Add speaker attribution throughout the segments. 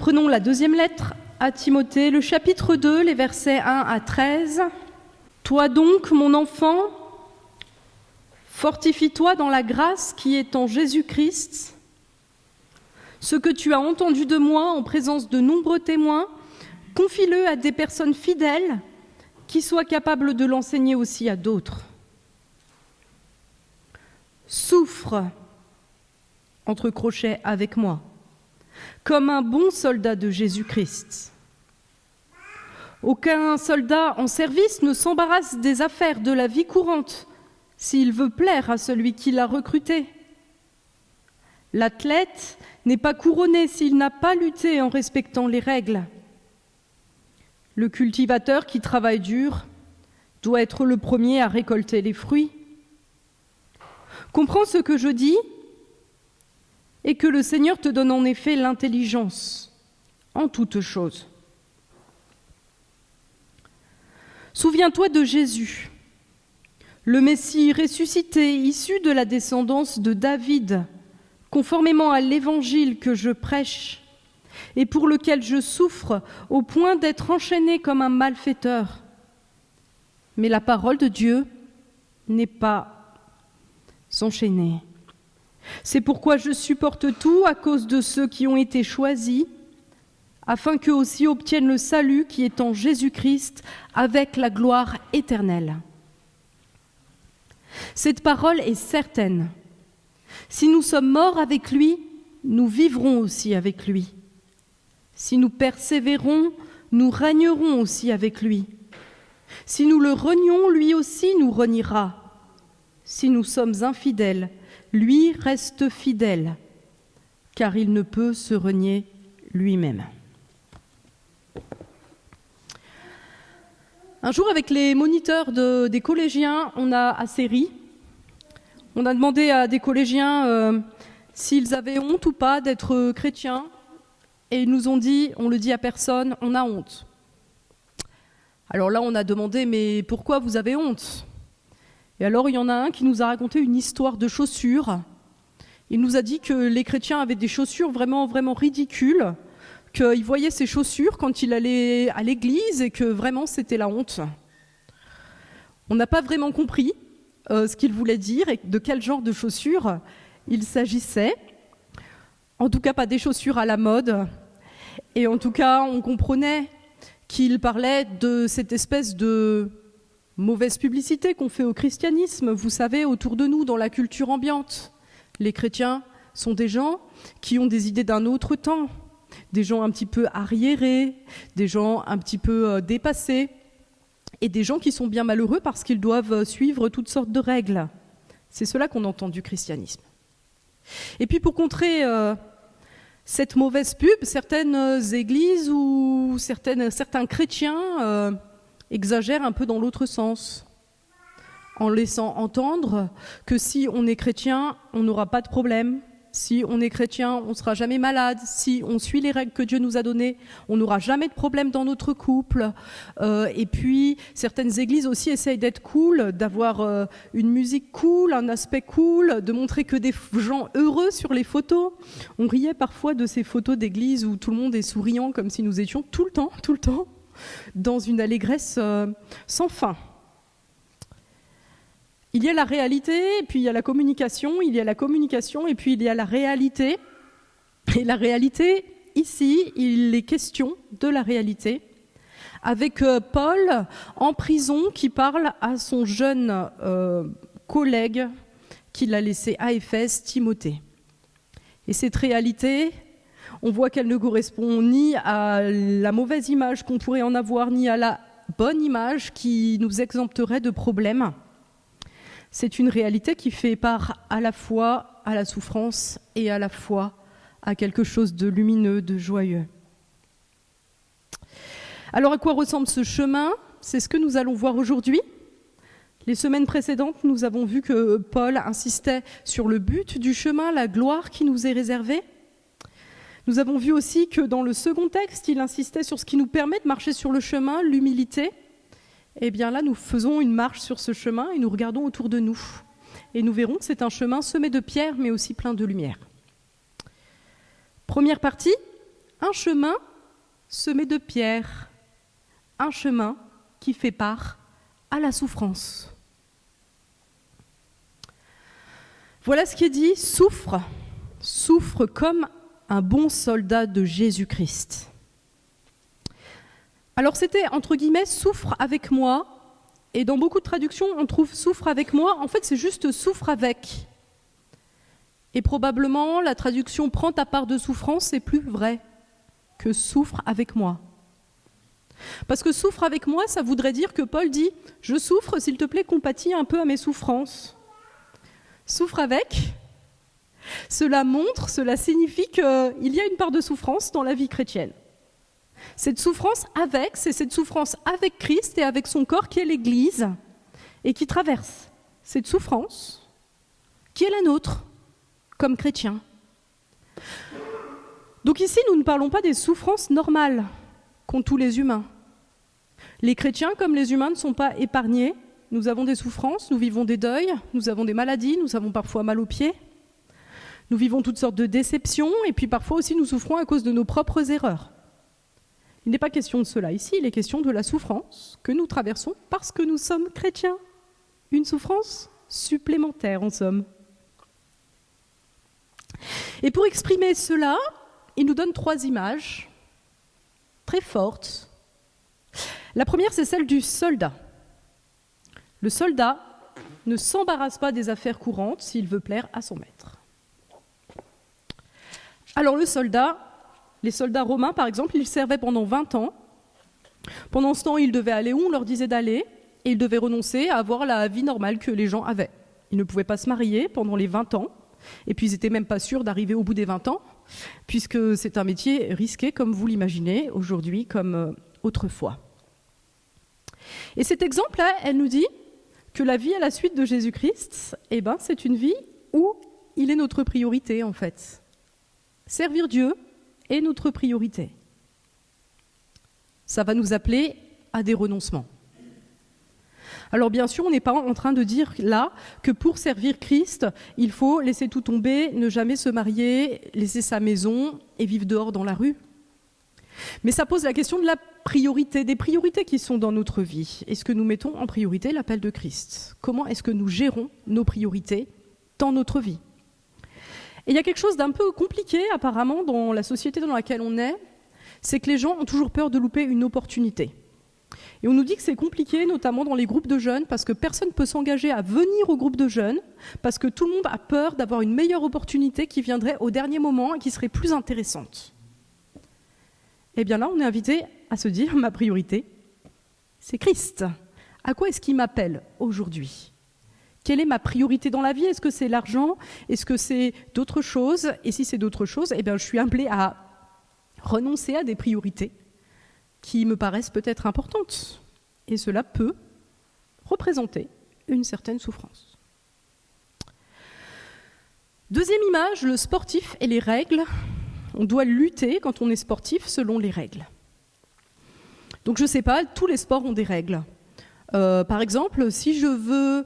Speaker 1: prenons la deuxième lettre à Timothée, le chapitre 2, les versets 1 à 13. « Toi donc, mon enfant, fortifie-toi dans la grâce qui est en Jésus-Christ. Ce que tu as entendu de moi en présence de nombreux témoins, confie-le à des personnes fidèles qui soient capables de l'enseigner aussi à d'autres. Souffre, entre crochets, avec moi, comme un bon soldat de Jésus-Christ. Aucun soldat en service ne s'embarrasse des affaires de la vie courante s'il veut plaire à celui qui l'a recruté. L'athlète n'est pas couronné s'il n'a pas lutté en respectant les règles. Le cultivateur qui travaille dur doit être le premier à récolter les fruits. Comprends ce que je dis et que le Seigneur te donne en effet l'intelligence en toutes choses. Souviens-toi de Jésus, le Messie ressuscité, issu de la descendance de David, conformément à l'évangile que je prêche et pour lequel je souffre au point d'être enchaîné comme un malfaiteur. Mais la parole de Dieu n'est pas enchaînée. C'est pourquoi je supporte tout à cause de ceux qui ont été choisis, afin qu'eux aussi obtiennent le salut qui est en Jésus-Christ avec la gloire éternelle. Cette parole est certaine. Si nous sommes morts avec lui, nous vivrons aussi avec lui. Si nous persévérons, nous régnerons aussi avec lui. Si nous le renions, lui aussi nous reniera. Si nous sommes infidèles, lui reste fidèle, car il ne peut se renier lui-même. Un jour, avec les moniteurs des collégiens, on a assez ri. On a demandé à des collégiens s'ils avaient honte ou pas d'être chrétiens. Et ils nous ont dit, on le dit à personne, on a honte. Alors là, on a demandé, mais pourquoi vous avez honte ? Et alors, il y en a un qui nous a raconté une histoire de chaussures. Il nous a dit que les chrétiens avaient des chaussures vraiment, vraiment ridicules, qu'il voyait ses chaussures quand il allait à l'église et que vraiment c'était la honte. On n'a pas vraiment compris ce qu'il voulait dire et de quel genre de chaussures il s'agissait. En tout cas, pas des chaussures à la mode. Et en tout cas, on comprenait qu'il parlait de cette espèce de mauvaise publicité qu'on fait au christianisme, vous savez, autour de nous, dans la culture ambiante. Les chrétiens sont des gens qui ont des idées d'un autre temps, des gens un petit peu arriérés, des gens un petit peu dépassés, et des gens qui sont bien malheureux parce qu'ils doivent suivre toutes sortes de règles. C'est cela qu'on entend du christianisme. Et puis pour contrer cette mauvaise pub, certaines églises ou certains chrétiens exagèrent un peu dans l'autre sens, en laissant entendre que si on est chrétien, on n'aura pas de problème. Si on est chrétien, on ne sera jamais malade. Si on suit les règles que Dieu nous a données, on n'aura jamais de problème dans notre couple. Et puis, certaines églises aussi essayent d'être cool, d'avoir une musique cool, un aspect cool, de montrer que des gens heureux sur les photos. On riait parfois de ces photos d'église où tout le monde est souriant, comme si nous étions tout le temps, dans une allégresse sans fin. Il y a la réalité, et puis il y a la communication, il y a la communication, et puis il y a la réalité. Et la réalité, ici, il est question de la réalité, avec Paul en prison qui parle à son jeune collègue qu'il a laissé à Éphèse, Timothée. Et cette réalité, on voit qu'elle ne correspond ni à la mauvaise image qu'on pourrait en avoir, ni à la bonne image qui nous exempterait de problèmes. C'est une réalité qui fait part à la fois à la souffrance et à la fois à quelque chose de lumineux, de joyeux. Alors à quoi ressemble ce chemin ? C'est ce que nous allons voir aujourd'hui. Les semaines précédentes, nous avons vu que Paul insistait sur le but du chemin, la gloire qui nous est réservée. Nous avons vu aussi que dans le second texte, il insistait sur ce qui nous permet de marcher sur le chemin, l'humilité. Eh bien là, nous faisons une marche sur ce chemin et nous regardons autour de nous. Et nous verrons que c'est un chemin semé de pierres, mais aussi plein de lumière. Première partie, un chemin semé de pierres, un chemin qui fait part à la souffrance. Voilà ce qui est dit, souffre comme un bon soldat de Jésus-Christ. Alors c'était, entre guillemets, souffre avec moi, et dans beaucoup de traductions, on trouve souffre avec moi, en fait c'est juste souffre avec. Et probablement, la traduction prend ta part de souffrance, c'est plus vrai que souffre avec moi. Parce que souffre avec moi, ça voudrait dire que Paul dit « Je souffre, s'il te plaît, compatis un peu à mes souffrances ». Souffre avec, cela signifie qu'il y a une part de souffrance dans la vie chrétienne. Cette souffrance avec, c'est cette souffrance avec Christ et avec son corps qui est l'Église et qui traverse cette souffrance qui est la nôtre comme chrétiens. Donc ici, nous ne parlons pas des souffrances normales qu'ont tous les humains. Les chrétiens, comme les humains, ne sont pas épargnés. Nous avons des souffrances, nous vivons des deuils, nous avons des maladies, nous avons parfois mal aux pieds. Nous vivons toutes sortes de déceptions et puis parfois aussi nous souffrons à cause de nos propres erreurs. Il n'est pas question de cela ici, il est question de la souffrance que nous traversons parce que nous sommes chrétiens. Une souffrance supplémentaire en somme. Et pour exprimer cela, il nous donne 3 images très fortes. La première, c'est celle du soldat. Le soldat ne s'embarrasse pas des affaires courantes s'il veut plaire à son maître. Alors les soldats romains par exemple, ils servaient pendant 20 ans. Pendant ce temps, ils devaient aller où on leur disait d'aller, et ils devaient renoncer à avoir la vie normale que les gens avaient. Ils ne pouvaient pas se marier pendant les 20 ans, et puis ils n'étaient même pas sûrs d'arriver au bout des 20 ans, puisque c'est un métier risqué, comme vous l'imaginez, aujourd'hui comme autrefois. Et cet exemple-là, elle nous dit que la vie à la suite de Jésus-Christ, c'est une vie où il est notre priorité en fait. Servir Dieu est notre priorité. Ça va nous appeler à des renoncements. Alors bien sûr, on n'est pas en train de dire là que pour servir Christ, il faut laisser tout tomber, ne jamais se marier, laisser sa maison et vivre dehors dans la rue. Mais ça pose la question de la priorité, des priorités qui sont dans notre vie. Est-ce que nous mettons en priorité l'appel de Christ ? Comment est-ce que nous gérons nos priorités dans notre vie ? Et il y a quelque chose d'un peu compliqué apparemment dans la société dans laquelle on est, c'est que les gens ont toujours peur de louper une opportunité. Et on nous dit que c'est compliqué, notamment dans les groupes de jeunes, parce que personne ne peut s'engager à venir au groupe de jeunes, parce que tout le monde a peur d'avoir une meilleure opportunité qui viendrait au dernier moment et qui serait plus intéressante. Eh bien là, on est invité à se dire, ma priorité, c'est Christ. À quoi est-ce qu'il m'appelle aujourd'hui ? Quelle est ma priorité dans la vie ? Est-ce que c'est l'argent ? Est-ce que c'est d'autres choses ? Et si c'est d'autres choses, je suis appelée à renoncer à des priorités qui me paraissent peut-être importantes. Et cela peut représenter une certaine souffrance. Deuxième image, le sportif et les règles. On doit lutter quand on est sportif selon les règles. Donc je ne sais pas, tous les sports ont des règles. Par exemple, si je veux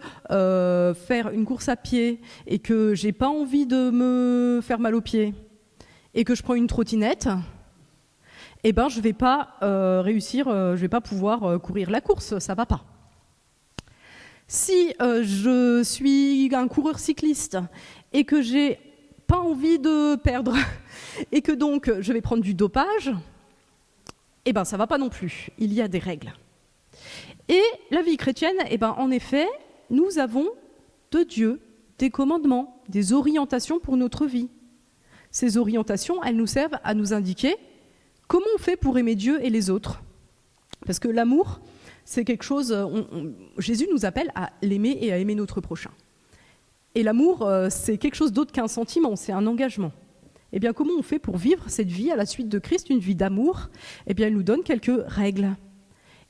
Speaker 1: faire une course à pied et que j'ai pas envie de me faire mal aux pieds et que je prends une trottinette, je vais pas je vais pas pouvoir courir la course, ça va pas. Si je suis un coureur cycliste et que j'ai pas envie de perdre et que donc je vais prendre du dopage, ça va pas non plus. Il y a des règles. Et la vie chrétienne, en effet, nous avons de Dieu des commandements, des orientations pour notre vie. Ces orientations, elles nous servent à nous indiquer comment on fait pour aimer Dieu et les autres. Parce que l'amour, c'est quelque chose, Jésus nous appelle à l'aimer et à aimer notre prochain. Et l'amour, c'est quelque chose d'autre qu'un sentiment, c'est un engagement. Eh bien, comment on fait pour vivre cette vie à la suite de Christ, une vie d'amour ? Eh bien, il nous donne quelques règles.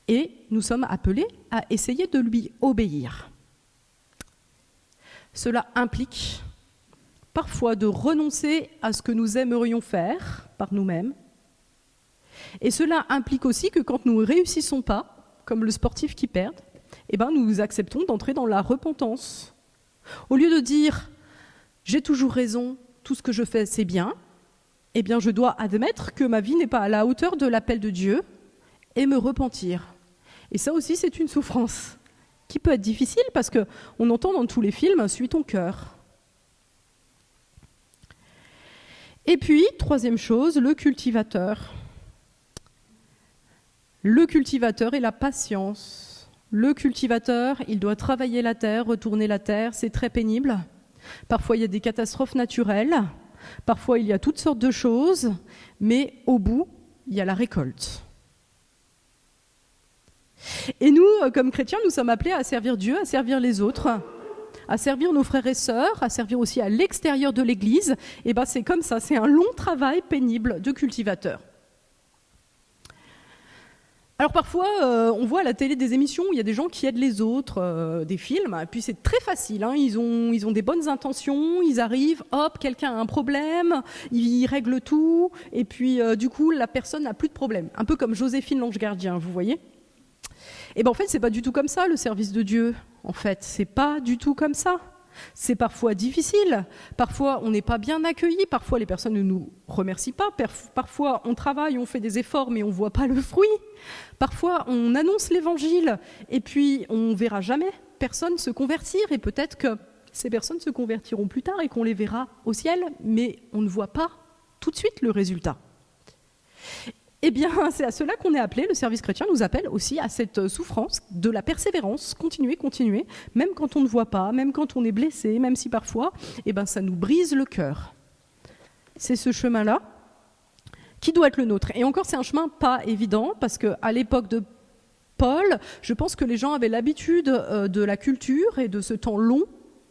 Speaker 1: Et nous sommes appelés à essayer de lui obéir. Cela implique parfois de renoncer à ce que nous aimerions faire par nous-mêmes. Et cela implique aussi que quand nous ne réussissons pas, comme le sportif qui perd, nous acceptons d'entrer dans la repentance. Au lieu de dire « j'ai toujours raison, tout ce que je fais c'est bien », eh bien je dois admettre que ma vie n'est pas à la hauteur de l'appel de Dieu et me repentir. Et ça aussi, c'est une souffrance qui peut être difficile parce qu'on entend dans tous les films « suis ton cœur ». Et puis, troisième chose, le cultivateur. Le cultivateur et la patience. Le cultivateur, il doit travailler la terre, retourner la terre, c'est très pénible. Parfois, il y a des catastrophes naturelles, parfois, il y a toutes sortes de choses, mais au bout, il y a la récolte. Et nous, comme chrétiens, nous sommes appelés à servir Dieu, à servir les autres, à servir nos frères et sœurs, à servir aussi à l'extérieur de l'Église. Et bien c'est comme ça, c'est un long travail pénible de cultivateur. Alors parfois, on voit à la télé des émissions où il y a des gens qui aident les autres, des films, et puis c'est très facile, hein, ils ont des bonnes intentions, ils arrivent, hop, quelqu'un a un problème, ils règlent tout, et puis du coup, la personne n'a plus de problème. Un peu comme Joséphine l'ange gardien, vous voyez ? Et bien en fait, c'est pas du tout comme ça le service de Dieu. En fait, c'est pas du tout comme ça. C'est parfois difficile, parfois on n'est pas bien accueilli, parfois les personnes ne nous remercient pas, parfois on travaille, on fait des efforts mais on ne voit pas le fruit, parfois on annonce l'évangile et puis on ne verra jamais personne se convertir et peut-être que ces personnes se convertiront plus tard et qu'on les verra au ciel, mais on ne voit pas tout de suite le résultat. Eh bien, c'est à cela qu'on est appelé, le service chrétien nous appelle aussi à cette souffrance de la persévérance, continuer, même quand on ne voit pas, même quand on est blessé, même si parfois, eh ben, ça nous brise le cœur. C'est ce chemin-là qui doit être le nôtre. Et encore, c'est un chemin pas évident, parce qu'à l'époque de Paul, je pense que les gens avaient l'habitude de la culture et de ce temps long.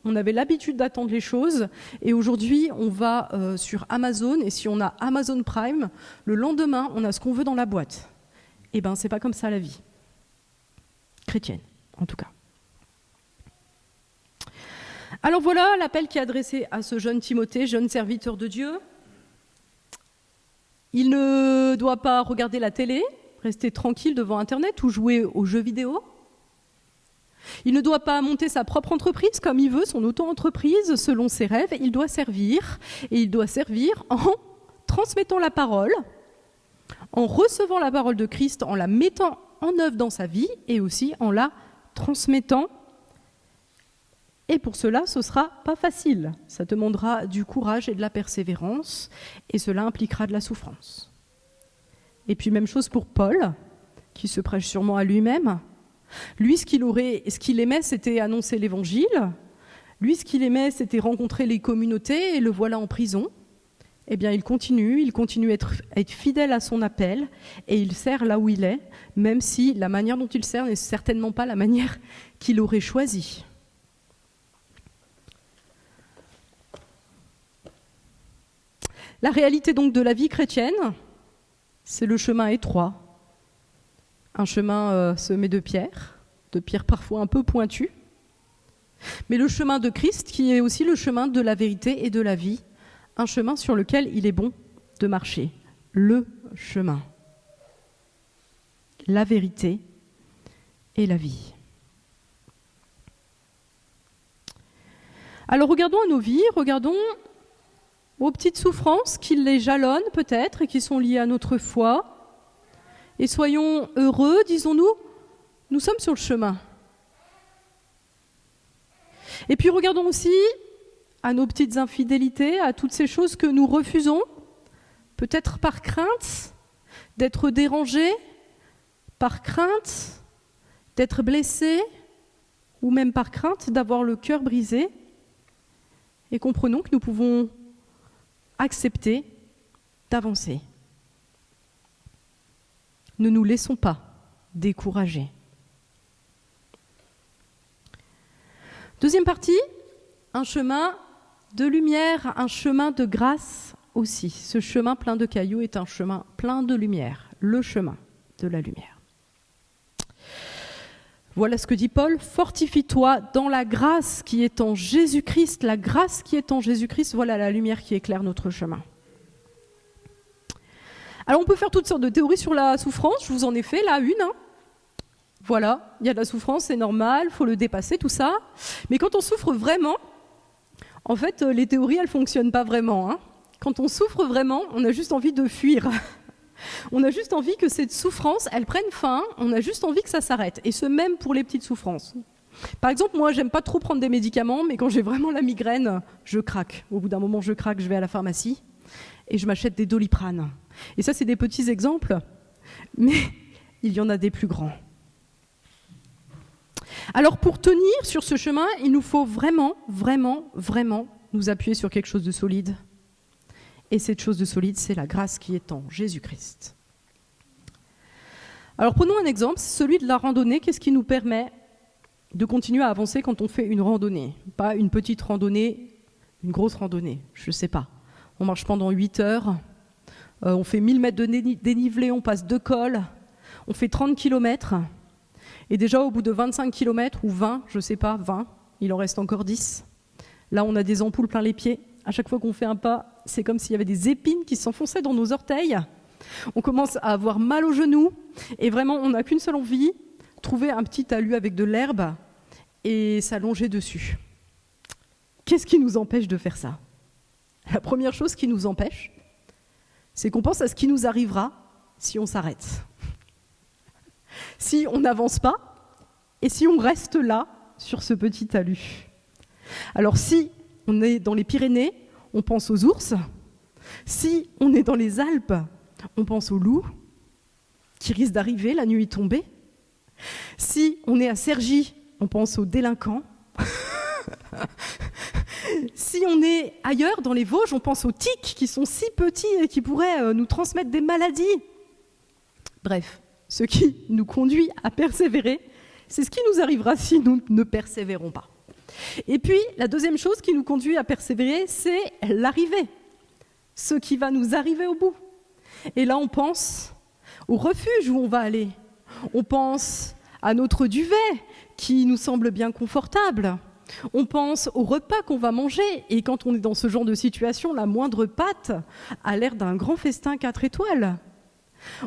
Speaker 1: On avait l'habitude d'attendre les choses et aujourd'hui, on va sur Amazon et si on a Amazon Prime, le lendemain, on a ce qu'on veut dans la boîte. Eh bien, c'est pas comme ça la vie. Chrétienne, en tout cas. Alors voilà l'appel qui est adressé à ce jeune Timothée, jeune serviteur de Dieu. Il ne doit pas regarder la télé, rester tranquille devant Internet ou jouer aux jeux vidéo. Il ne doit pas monter sa propre entreprise comme il veut, son auto-entreprise, selon ses rêves. Il doit servir, et il doit servir en transmettant la parole, en recevant la parole de Christ, en la mettant en œuvre dans sa vie, et aussi en la transmettant. Et pour cela, ce ne sera pas facile. Ça demandera du courage et de la persévérance, et cela impliquera de la souffrance. Et puis même chose pour Paul, qui se prêche sûrement à lui-même. Lui, ce qu'il aimait, c'était annoncer l'évangile. Lui, ce qu'il aimait, c'était rencontrer les communautés, et le voilà en prison. Eh bien, il continue à être fidèle à son appel, et il sert là où il est, même si la manière dont il sert n'est certainement pas la manière qu'il aurait choisie. La réalité donc de la vie chrétienne, c'est le chemin étroit. Un chemin semé de pierres parfois un peu pointues, mais le chemin de Christ qui est aussi le chemin de la vérité et de la vie, un chemin sur lequel il est bon de marcher, le chemin, la vérité et la vie. Alors regardons à nos vies, regardons aux petites souffrances qui les jalonnent peut-être et qui sont liées à notre foi. Et soyons heureux, disons-nous, nous sommes sur le chemin. Et puis regardons aussi à nos petites infidélités, à toutes ces choses que nous refusons, peut-être par crainte d'être dérangés, par crainte d'être blessés, ou même par crainte d'avoir le cœur brisé. Et comprenons que nous pouvons accepter d'avancer. Ne nous laissons pas décourager. Deuxième partie, un chemin de lumière, un chemin de grâce aussi. Ce chemin plein de cailloux est un chemin plein de lumière, le chemin de la lumière. Voilà ce que dit Paul, fortifie-toi dans la grâce qui est en Jésus-Christ. La grâce qui est en Jésus-Christ, voilà la lumière qui éclaire notre chemin. Alors on peut faire toutes sortes de théories sur la souffrance, je vous en ai fait là une. Voilà, il y a de la souffrance, c'est normal, il faut le dépasser, tout ça. Mais quand on souffre vraiment, en fait, les théories, elles ne fonctionnent pas vraiment. quand on souffre vraiment, on a juste envie de fuir. On a juste envie que cette souffrance, elle prenne fin, on a juste envie que ça s'arrête. Et ce même pour les petites souffrances. Par exemple, moi, j'aime pas trop prendre des médicaments, mais quand j'ai vraiment la migraine, je craque. Au bout d'un moment, je craque, je vais à la pharmacie et je m'achète des Doliprane. Et ça, c'est des petits exemples, mais il y en a des plus grands. Alors, pour tenir sur ce chemin, il nous faut vraiment, vraiment, vraiment nous appuyer sur quelque chose de solide. Et cette chose de solide, c'est la grâce qui est en Jésus-Christ. Alors, prenons un exemple, celui de la randonnée. Qu'est-ce qui nous permet de continuer à avancer quand on fait une randonnée? Pas une petite randonnée, une grosse randonnée, je ne sais pas. On marche pendant 8 heures, on fait 1000 mètres de dénivelé, on passe 2 cols, on fait 30 km. Et déjà, au bout de 25 km, ou 20, je ne sais pas, 20, il en reste encore 10. Là, on a des ampoules plein les pieds. À chaque fois qu'on fait un pas, c'est comme s'il y avait des épines qui s'enfonçaient dans nos orteils. On commence à avoir mal aux genoux. Et vraiment, on n'a qu'une seule envie, trouver un petit talus avec de l'herbe et s'allonger dessus. Qu'est-ce qui nous empêche de faire ça? La première chose qui nous empêche, c'est qu'on pense à ce qui nous arrivera si on s'arrête. Si on n'avance pas et si on reste là, sur ce petit talus. Alors si on est dans les Pyrénées, on pense aux ours. Si on est dans les Alpes, on pense aux loups qui risquent d'arriver la nuit tombée. Si on est à Cergy, on pense aux délinquants. Si on est ailleurs, dans les Vosges, on pense aux tiques qui sont si petits et qui pourraient nous transmettre des maladies. Bref, ce qui nous conduit à persévérer, c'est ce qui nous arrivera si nous ne persévérons pas. Et puis, la deuxième chose qui nous conduit à persévérer, c'est l'arrivée, ce qui va nous arriver au bout. Et là, on pense au refuge où on va aller. On pense à notre duvet qui nous semble bien confortable. On pense au repas qu'on va manger. Et quand on est dans ce genre de situation, la moindre pâte a l'air d'un grand festin 4 étoiles.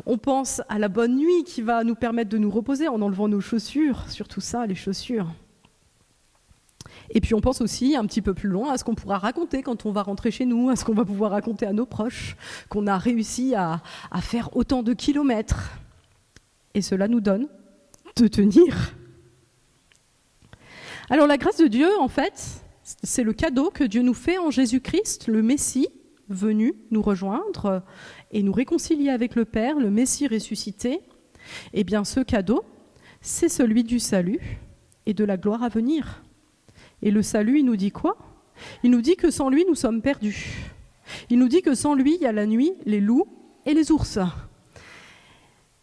Speaker 1: On pense à la bonne nuit qui va nous permettre de nous reposer en enlevant nos chaussures, surtout ça, les chaussures. Et puis on pense aussi un petit peu plus loin à ce qu'on pourra raconter quand on va rentrer chez nous, à ce qu'on va pouvoir raconter à nos proches, qu'on a réussi à faire autant de kilomètres. Et cela nous donne de tenir. Alors la grâce de Dieu, en fait, c'est le cadeau que Dieu nous fait en Jésus-Christ, le Messie venu nous rejoindre et nous réconcilier avec le Père, le Messie ressuscité. Eh bien ce cadeau, c'est celui du salut et de la gloire à venir. Et le salut, il nous dit quoi? Il nous dit que sans lui, nous sommes perdus. Il nous dit que sans lui, il y a la nuit, les loups et les ours.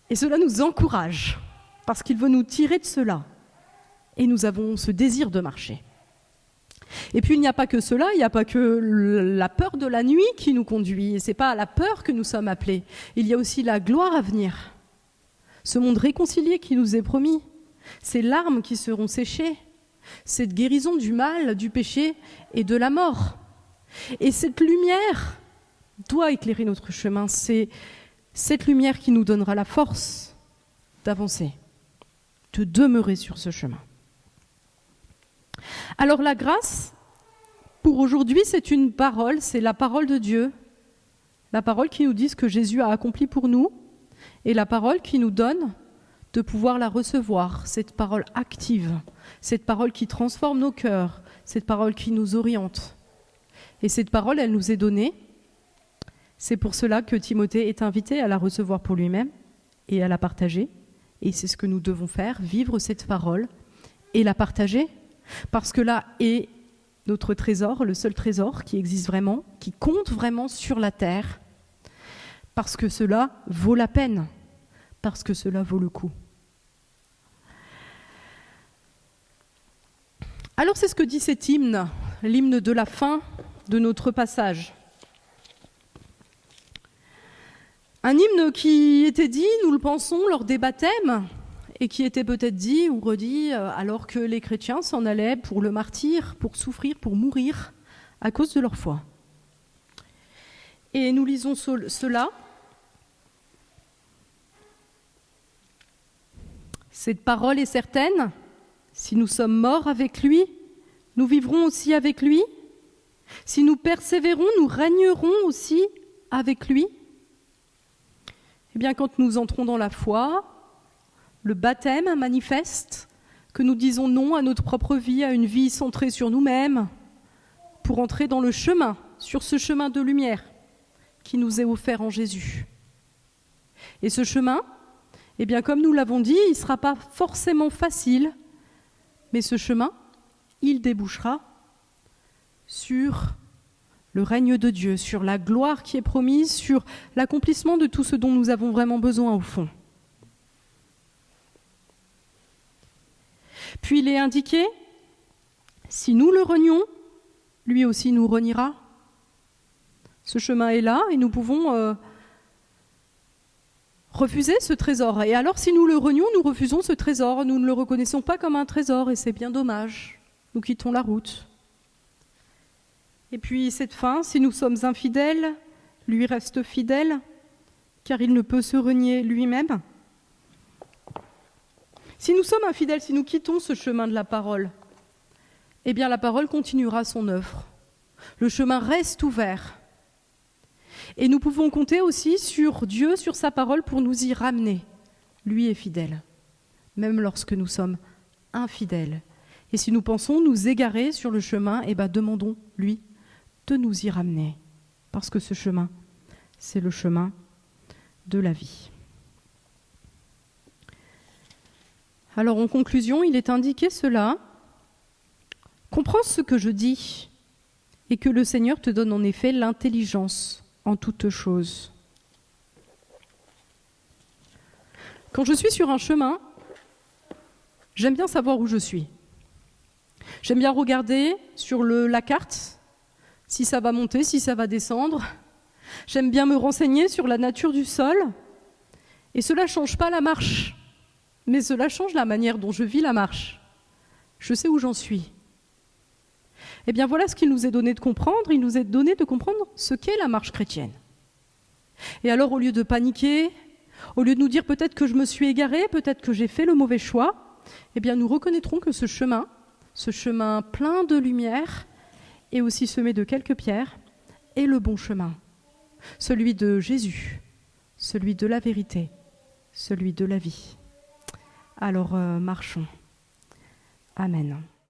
Speaker 1: Et cela nous encourage, parce qu'il veut nous tirer de cela. Et nous avons ce désir de marcher. Et puis il n'y a pas que cela, il n'y a pas que la peur de la nuit qui nous conduit. Et ce n'est pas à la peur que nous sommes appelés. Il y a aussi la gloire à venir. Ce monde réconcilié qui nous est promis. Ces larmes qui seront séchées. Cette guérison du mal, du péché et de la mort. Et cette lumière doit éclairer notre chemin. C'est cette lumière qui nous donnera la force d'avancer, de demeurer sur ce chemin. Alors la grâce, pour aujourd'hui, c'est une parole, c'est la parole de Dieu. La parole qui nous dit ce que Jésus a accompli pour nous et la parole qui nous donne de pouvoir la recevoir, cette parole active, cette parole qui transforme nos cœurs, cette parole qui nous oriente. Et cette parole, elle nous est donnée. C'est pour cela que Timothée est invité à la recevoir pour lui-même et à la partager. Et c'est ce que nous devons faire, vivre cette parole et la partager. Parce que là est notre trésor, le seul trésor qui existe vraiment, qui compte vraiment sur la terre. Parce que cela vaut la peine, parce que cela vaut le coup. Alors c'est ce que dit cet hymne, l'hymne de la fin de notre passage. Un hymne qui était dit, nous le pensons, lors des baptêmes, et qui était peut-être dit ou redit alors que les chrétiens s'en allaient pour le martyre, pour souffrir, pour mourir, à cause de leur foi. Et nous lisons cela. Cette parole est certaine. Si nous sommes morts avec lui, nous vivrons aussi avec lui. Si nous persévérons, nous régnerons aussi avec lui. Eh bien, quand nous entrons dans la foi, le baptême manifeste que nous disons non à notre propre vie, à une vie centrée sur nous-mêmes, pour entrer dans le chemin, sur ce chemin de lumière qui nous est offert en Jésus. Et ce chemin, eh bien, comme nous l'avons dit, il ne sera pas forcément facile, mais ce chemin, il débouchera sur le règne de Dieu, sur la gloire qui est promise, sur l'accomplissement de tout ce dont nous avons vraiment besoin au fond. Puis il est indiqué, si nous le renions, lui aussi nous reniera. Ce chemin est là et nous pouvons refuser ce trésor. Et alors si nous le renions, nous refusons ce trésor, nous ne le reconnaissons pas comme un trésor et c'est bien dommage. Nous quittons la route. Et puis cette fin, si nous sommes infidèles, lui reste fidèle, car il ne peut se renier lui-même. Si nous sommes infidèles, si nous quittons ce chemin de la parole, eh bien la parole continuera son œuvre. Le chemin reste ouvert. Et nous pouvons compter aussi sur Dieu, sur sa parole, pour nous y ramener. Lui est fidèle, même lorsque nous sommes infidèles. Et si nous pensons nous égarer sur le chemin, eh bien demandons, lui, de nous y ramener. Parce que ce chemin, c'est le chemin de la vie. Alors en conclusion, il est indiqué cela. Comprends ce que je dis et que le Seigneur te donne en effet l'intelligence en toutes choses. Quand je suis sur un chemin, j'aime bien savoir où je suis. J'aime bien regarder sur la carte si ça va monter, si ça va descendre. J'aime bien me renseigner sur la nature du sol. Et cela ne change pas la marche, mais cela change la manière dont je vis la marche. Je sais où j'en suis. Eh bien voilà ce qu'il nous est donné de comprendre. Il nous est donné de comprendre ce qu'est la marche chrétienne. Et alors au lieu de paniquer, au lieu de nous dire peut-être que je me suis égaré, peut-être que j'ai fait le mauvais choix, eh bien nous reconnaîtrons que ce chemin plein de lumière et aussi semé de quelques pierres, est le bon chemin. Celui de Jésus, celui de la vérité, celui de la vie. Alors marchons. Amen.